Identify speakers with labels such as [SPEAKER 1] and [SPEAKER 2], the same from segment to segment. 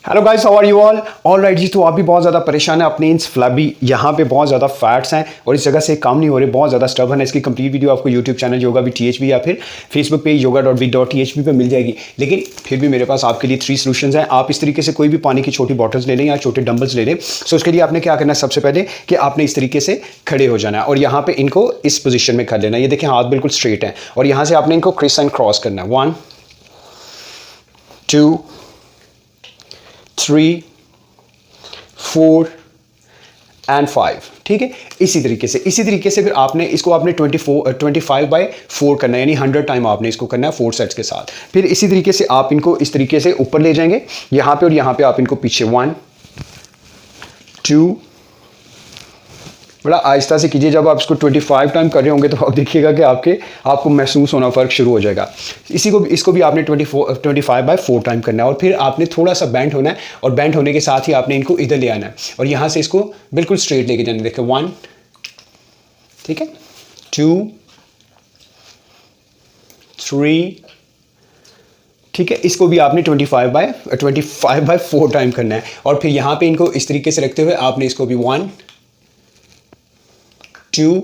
[SPEAKER 1] Hello guys, how are you all right जी। तो आप भी बहुत ज़्यादा परेशान है अपने इन फ्लैबी, यहाँ पे बहुत ज़्यादा फैट्स हैं और इस जगह से काम नहीं हो रहे, बहुत ज़्यादा स्टबर्न है। इसकी कंप्लीट वीडियो आपको यूट्यूब चैनल योगा भी THB या फिर फेसबुक पेज yoga.with.thb पे मिल जाएगी। लेकिन फिर भी मेरे पास आपके लिए 3 सॉल्यूशंस हैं। आप इस तरीके से कोई भी पानी की छोटी बॉटल्स ले लें या छोटे डंबल्स ले लें। सो उसके लिए आपने क्या करना है, सबसे पहले कि आपने इस तरीके से खड़े हो जाना है और यहाँ पे इनको इस पोजिशन में कर लेना है। ये देखें, हाथ बिल्कुल स्ट्रेट है और यहाँ से आपने इनको क्रिस एंड क्रॉस करना है। 1 2 3 4 एंड 5। ठीक है, इसी तरीके से फिर आपने इसको आपने 25/4 करना है, यानी 100 टाइम आपने इसको करना है 4 सेट्स के साथ। फिर इसी तरीके से आप इनको इस तरीके से ऊपर ले जाएंगे यहाँ पे और यहाँ पे आप इनको पीछे 1 2, बड़ा आहिस्ता से कीजिए। जब आप इसको 25 टाइम कर रहे होंगे तो आप देखिएगा कि आपको महसूस होना फ़र्क शुरू हो जाएगा। इसको भी आपने 25/4 टाइम करना है और फिर आपने थोड़ा सा बेंड होना है और बेंड होने के साथ ही आपने इनको इधर ले आना है और यहाँ से इसको बिल्कुल स्ट्रेट लेके जाना। देखिए 1, ठीक है, 2 3, ठीक है, इसको भी आपने 25/4 टाइम करना है और फिर यहाँ पे इनको इस तरीके से रखते हुए आपने इसको भी 1 2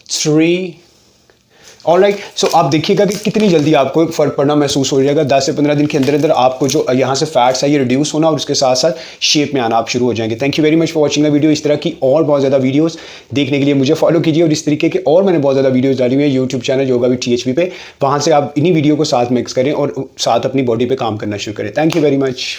[SPEAKER 1] 3। ऑलराइट, सो आप देखिएगा कि कितनी जल्दी आपको फ़र्क पड़ना महसूस हो जाएगा। 10 से 15 दिन के अंदर अंदर आपको जो यहाँ से फैट्स है ये रिड्यूस होना और उसके साथ साथ शेप में आना आप शुरू हो जाएंगे। Thank you very much for watching the video. इस तरह की और बहुत ज़्यादा वीडियोस देखने के लिए मुझे फॉलो कीजिए और इस तरीके के और मैंने बहुत ज़्यादा वीडियोस डाली हुई है YouTube channel yoga with THB पे। वहाँ से आप इन्हीं वीडियो को साथ मिक्स करें और साथ अपनी बॉडी पर काम करना शुरू करें। Thank you very much.